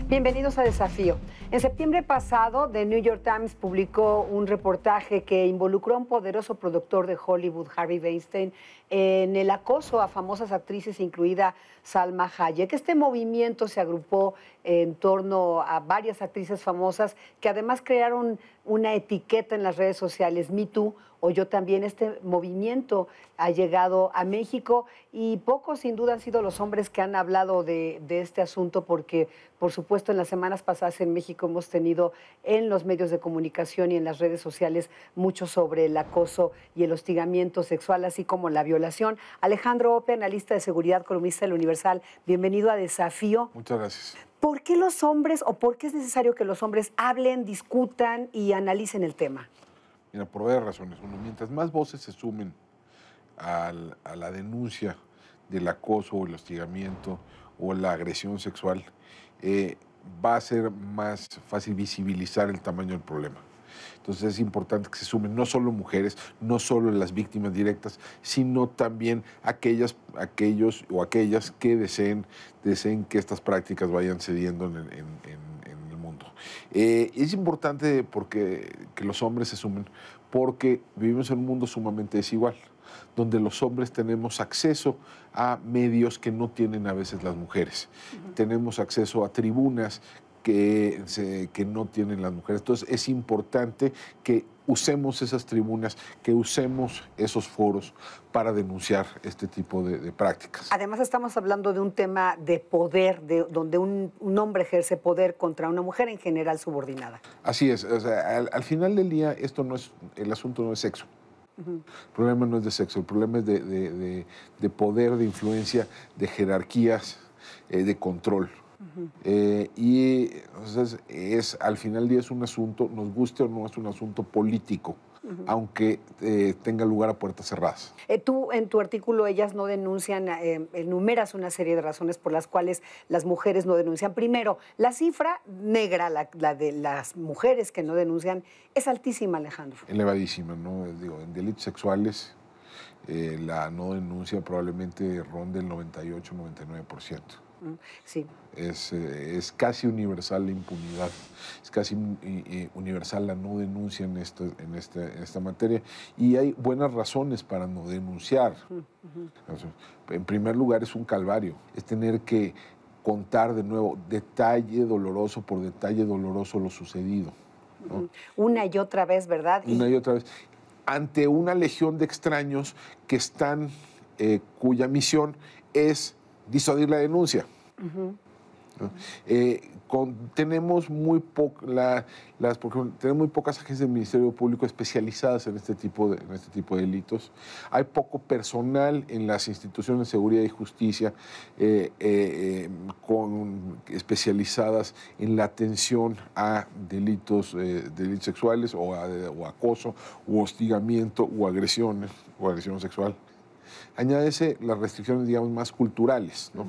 Bienvenidos a Desafío. En septiembre pasado, The New York Times publicó un reportaje que involucró a un poderoso productor de Hollywood, Harvey Weinstein, en el acoso a famosas actrices, incluida Salma Hayek. Este movimiento se agrupó en torno a varias actrices famosas que además crearon una etiqueta en las redes sociales, Me Too, o Yo También. Este movimiento ha llegado a México y pocos sin duda han sido los hombres que han hablado de este asunto porque, por supuesto, en las semanas pasadas en México hemos tenido en los medios de comunicación y en las redes sociales mucho sobre el acoso y el hostigamiento sexual, así como la violación. Alejandro Ope, analista de seguridad, columnista del Universal, bienvenido a Desafío. Muchas gracias. ¿Por qué los hombres o por qué es necesario que los hombres hablen, discutan y analicen el tema? Mira, por varias razones. Uno, mientras más voces se sumen a la denuncia del acoso o el hostigamiento o la agresión sexual, va a ser más fácil visibilizar el tamaño del problema. Entonces es importante que se sumen no solo mujeres, no solo las víctimas directas, sino también aquellos o aquellas que deseen que estas prácticas vayan cediendo en el mundo. Es importante que los hombres se sumen porque vivimos en un mundo sumamente desigual, donde los hombres tenemos acceso a medios que no tienen a veces las mujeres. Tenemos acceso a tribunas que no tienen las mujeres. Entonces es importante que usemos esas tribunas, que usemos esos foros para denunciar este tipo de prácticas. Además estamos hablando de un tema de poder, donde un hombre ejerce poder contra una mujer en general subordinada. Así es. O sea, al final del día el asunto no es sexo. El problema no es de sexo, el problema es de poder, de influencia, de jerarquías, de control. Y entonces al final del día es un asunto, nos guste o no, es un asunto político, aunque tenga lugar a puertas cerradas. Tú en tu artículo, ellas no denuncian, enumeras una serie de razones por las cuales las mujeres no denuncian. Primero, la cifra negra, la de las mujeres que no denuncian, es altísima, Alejandro. Elevadísima, ¿no? Digo, en delitos sexuales la no denuncia probablemente ronde el 98-99%. Sí. Es casi universal la impunidad, es casi universal la no denuncia en esta materia, y hay buenas razones para no denunciar. En primer lugar, es un calvario, es tener que contar de nuevo detalle doloroso por detalle doloroso lo sucedido, ¿no? Una y otra vez, ¿verdad? Una y otra vez, ante una legión de extraños que están, cuya misión es disuadir la denuncia. ¿No? Tenemos muy pocas agencias del Ministerio Público especializadas en este tipo de delitos. Hay poco personal en las instituciones de seguridad y justicia especializadas en la atención a delitos sexuales o acoso, u hostigamiento, o agresión sexual. Añádese las restricciones, digamos, más culturales, ¿no?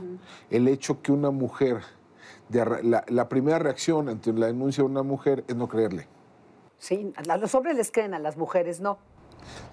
El hecho que una mujer, la primera reacción ante la denuncia de una mujer es no creerle. Sí, a los hombres les creen, a las mujeres no.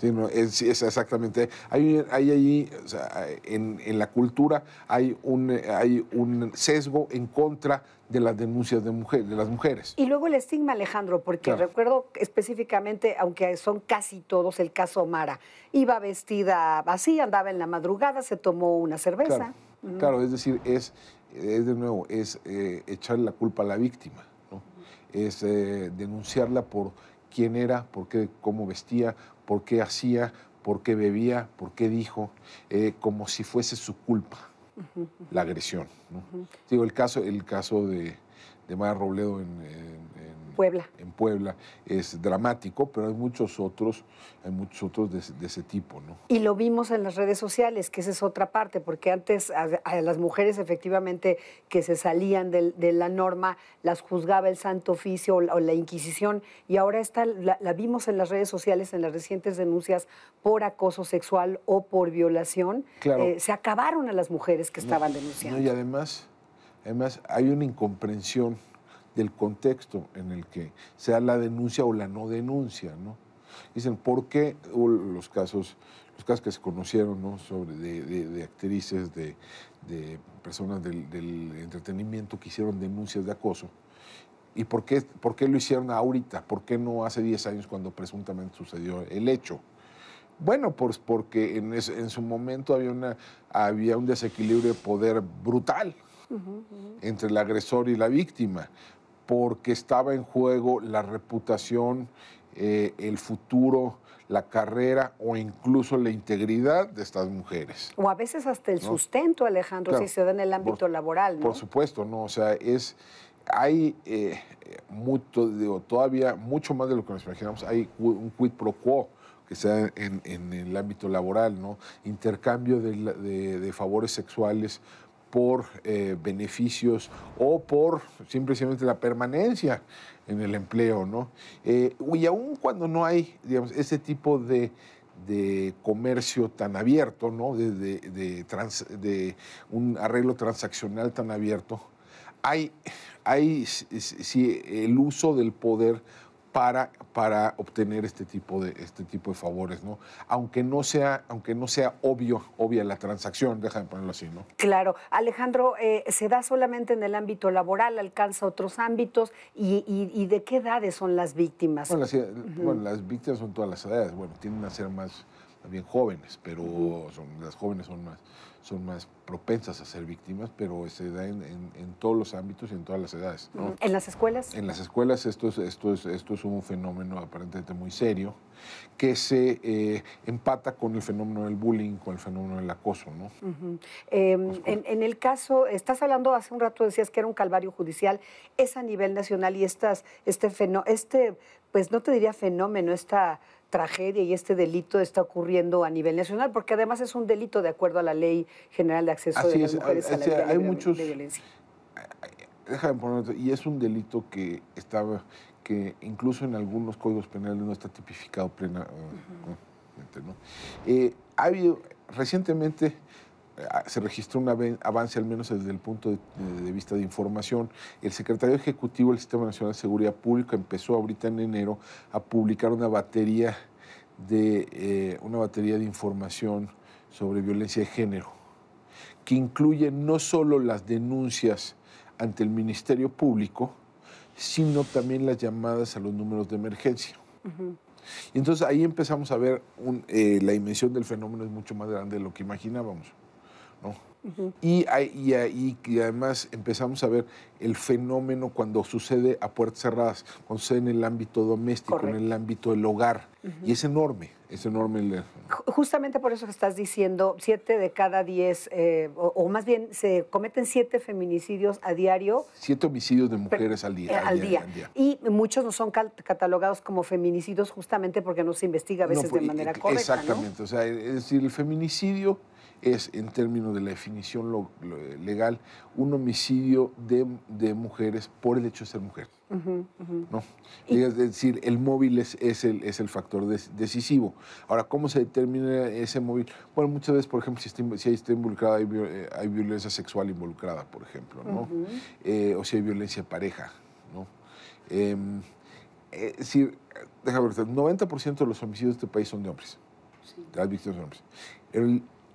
Sí, no, es exactamente. Hay allí, o sea, en la cultura hay un sesgo en contra de las denuncias de las mujeres. Y luego el estigma, Alejandro, porque claro, recuerdo específicamente, aunque son casi todos, el caso Mara. Iba vestida así, andaba en la madrugada, se tomó una cerveza. Claro, claro, es decir, es de nuevo, echarle la culpa a la víctima, ¿no? Es denunciarla por quién era, por qué, cómo vestía, por qué hacía, por qué bebía, por qué dijo, como si fuese su culpa la agresión, ¿no? Digo, el caso de Mara Robledo en Puebla es dramático, pero hay muchos otros de ese tipo, ¿no? Y lo vimos en las redes sociales, que esa es otra parte, porque antes a las mujeres efectivamente que se salían de la norma las juzgaba el Santo Oficio o la Inquisición, y ahora la vimos en las redes sociales, en las recientes denuncias por acoso sexual o por violación. Claro. Se acabaron a las mujeres que estaban denunciando. No, y además hay una incomprensión del contexto en el que sea la denuncia o la no denuncia, ¿no? Dicen, ¿por qué los casos que se conocieron, ¿no? de actrices, de personas del entretenimiento que hicieron denuncias de acoso? ¿Y por qué lo hicieron ahorita? ¿Por qué no hace 10 años cuando presuntamente sucedió el hecho? Bueno, pues porque en su momento había un desequilibrio de poder brutal entre el agresor y la víctima, porque estaba en juego la reputación, el futuro, la carrera o incluso la integridad de estas mujeres. O a veces hasta el sustento, Alejandro, Claro, si se da en el ámbito laboral, ¿no? Por supuesto, ¿no? O sea, hay todavía mucho más de lo que nos imaginamos. Hay un quid pro quo que se da en el ámbito laboral, ¿no? Intercambio de favores sexuales por beneficios o por simplemente la permanencia en el empleo, ¿no? Y aún cuando no hay, digamos, ese tipo de comercio tan abierto, ¿no? de un arreglo transaccional tan abierto, hay sí, el uso del poder para obtener este tipo de favores, ¿no? Aunque no sea obvia la transacción, déjame ponerlo así, ¿no? Claro. Alejandro, ¿se da solamente en el ámbito laboral, alcanza otros ámbitos? ¿Y de qué edades son las víctimas? Bueno, las víctimas son todas las edades. Bueno, tienden a ser más bien jóvenes, pero las jóvenes son más propensas a ser víctimas, pero se da en todos los ámbitos y en todas las edades, ¿no? ¿En las escuelas? En las escuelas esto es un fenómeno aparentemente muy serio que se empata con el fenómeno del bullying, con el fenómeno del acoso, ¿no? En el caso, estás hablando, hace un rato decías que era un calvario judicial, es a nivel nacional y pues no te diría fenómeno, esta tragedia y este delito está ocurriendo a nivel nacional, porque además es un delito de acuerdo a la Ley General de Acceso de las Mujeres a la de violencia. Déjame ponerlo, y es un delito que incluso en algunos códigos penales no está tipificado plenamente, ¿no? Recientemente se registró un avance, al menos desde el punto de vista de información. El secretario ejecutivo del Sistema Nacional de Seguridad Pública empezó ahorita en enero a publicar una batería de información sobre violencia de género, que incluye no solo las denuncias ante el Ministerio Público, sino también las llamadas a los números de emergencia. Y entonces ahí empezamos a ver la dimensión del fenómeno es mucho más grande de lo que imaginábamos, ¿no? Y además empezamos a ver el fenómeno cuando sucede a puertas cerradas, cuando sucede en el ámbito doméstico, correcto, en el ámbito del hogar. Y es enorme, Justamente por eso que estás diciendo, 7 de cada 10, o más bien se cometen 7 feminicidios a diario. 7 homicidios de mujeres al día. Y muchos no son catalogados como feminicidios justamente porque no se investiga a veces de manera correcta, exactamente, ¿no? O sea, es decir, el feminicidio es, en términos de la definición legal, un homicidio de mujeres por el hecho de ser mujer. ¿No? Es decir, el móvil es el factor decisivo. Ahora, ¿cómo se determina ese móvil? Bueno, muchas veces, por ejemplo, si está involucrada, hay violencia sexual involucrada, por ejemplo, ¿no? O si hay violencia de pareja, ¿no? Es decir, déjame ver, el 90% de los homicidios de este país son de hombres. Sí. Las víctimas son hombres.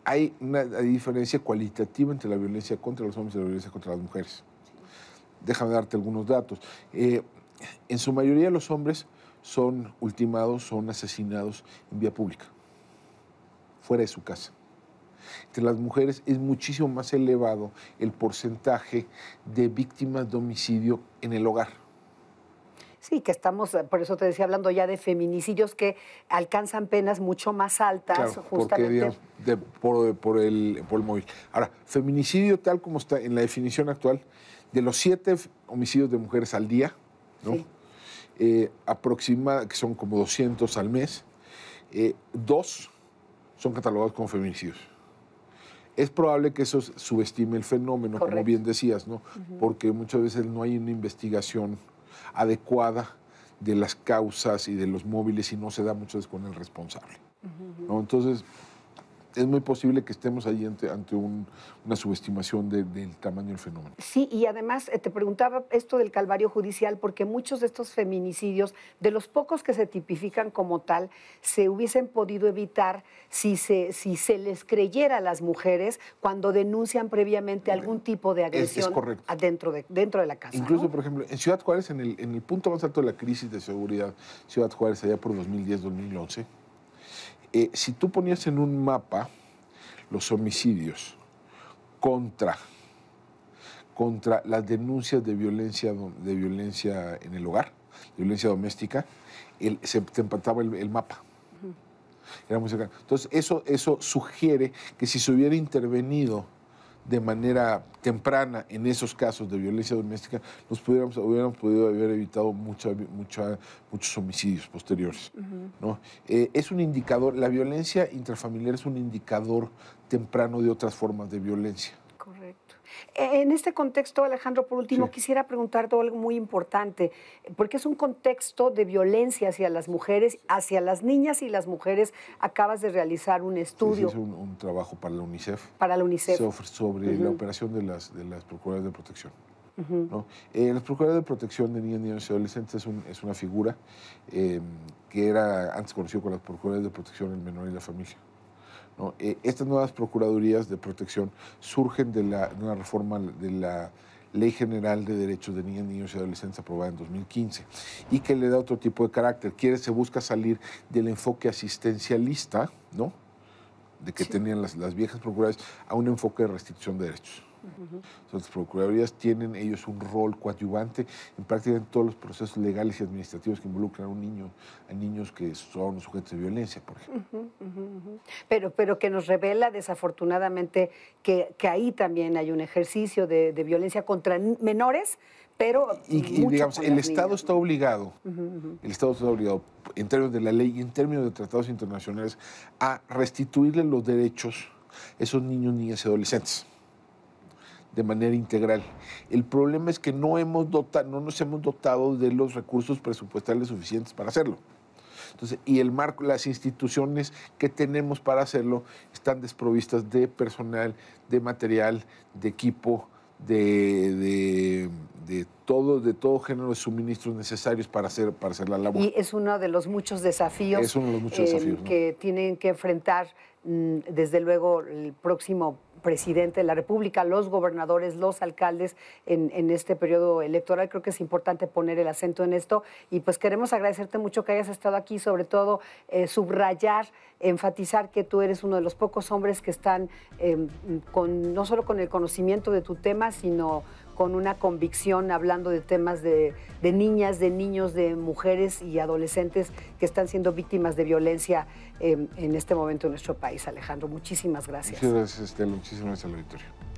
Hay una diferencia cualitativa entre la violencia contra los hombres y la violencia contra las mujeres. Sí. Déjame darte algunos datos. En su mayoría los hombres son ultimados, son asesinados en vía pública, fuera de su casa. Entre las mujeres es muchísimo más elevado el porcentaje de víctimas de homicidio en el hogar. Sí, que estamos, por eso te decía, hablando ya de feminicidios que alcanzan penas mucho más altas, claro, justamente. Porque, por el móvil. Ahora, feminicidio tal como está en la definición actual, de los 7 homicidios de mujeres al día, ¿no? Sí. Que son como 200 al mes, 2 son catalogados como feminicidios. Es probable que eso subestime el fenómeno, correcto, como bien decías, ¿no? Porque muchas veces no hay una investigación adecuada de las causas y de los móviles y no se da muchas veces con el responsable, ¿no? Entonces, es muy posible que estemos ahí ante una subestimación del tamaño del fenómeno. Sí, y además te preguntaba esto del calvario judicial, porque muchos de estos feminicidios, de los pocos que se tipifican como tal, se hubiesen podido evitar si se les creyera a las mujeres cuando denuncian previamente algún tipo de agresión dentro de la casa. Incluso, ¿no? por ejemplo, en Ciudad Juárez, en el punto más alto de la crisis de seguridad, Ciudad Juárez, allá por 2010-2011, si tú ponías en un mapa los homicidios contra las denuncias de violencia en el hogar, de violencia doméstica, se te empataba el mapa. Era muy cercano. Entonces, eso sugiere que si se hubiera intervenido de manera temprana en esos casos de violencia doméstica, hubiéramos podido haber evitado muchos homicidios posteriores. ¿No? Es un indicador, la violencia intrafamiliar es un indicador temprano de otras formas de violencia. Correcto. En este contexto, Alejandro, por último, Sí. quisiera preguntarte algo muy importante, porque es un contexto de violencia hacia las mujeres, hacia las niñas y las mujeres. Acabas de realizar un estudio. Sí, es un trabajo para la UNICEF. Para la UNICEF. Sobre la operación de las Procuradoras de Protección. ¿No? Las Procuradoras de Protección de niños y adolescentes es una figura que era antes conocido como las Procuradoras de Protección del Menor y la Familia. ¿No? Estas nuevas Procuradurías de Protección surgen de una reforma de la Ley General de Derechos de Niñas, Niños y Adolescentes aprobada en 2015 y que le da otro tipo de carácter. Se busca salir del enfoque asistencialista, ¿no?, de que tenían las viejas Procuradurías, a un enfoque de restitución de derechos. Entonces, las Procuradurías tienen ellos un rol coadyuvante en prácticamente todos los procesos legales y administrativos que involucran a niños que son sujetos de violencia, por ejemplo. Pero que nos revela desafortunadamente que ahí también hay un ejercicio de violencia contra menores, pero y digamos, el Estado está obligado, el Estado está obligado, en términos de la ley y en términos de tratados internacionales, a restituirle los derechos a esos niños, niñas y adolescentes de manera integral. El problema es que no nos hemos dotado de los recursos presupuestales suficientes para hacerlo. Entonces, y el marco, las instituciones que tenemos para hacerlo están desprovistas de personal, de material, de equipo, de todo género de suministros necesarios para hacer la labor. Y es uno de los muchos desafíos, ¿no?, que tienen que enfrentar, desde luego, el próximo presidente de la República, los gobernadores, los alcaldes en este periodo electoral. Creo que es importante poner el acento en esto y pues queremos agradecerte mucho que hayas estado aquí, sobre todo subrayar, enfatizar que tú eres uno de los pocos hombres que están no solo con el conocimiento de tu tema, sino con una convicción hablando de temas de niñas, de niños, de mujeres y adolescentes que están siendo víctimas de violencia en este momento en nuestro país. Alejandro, muchísimas gracias. Muchas gracias, Estela. Muchísimas gracias al auditorio.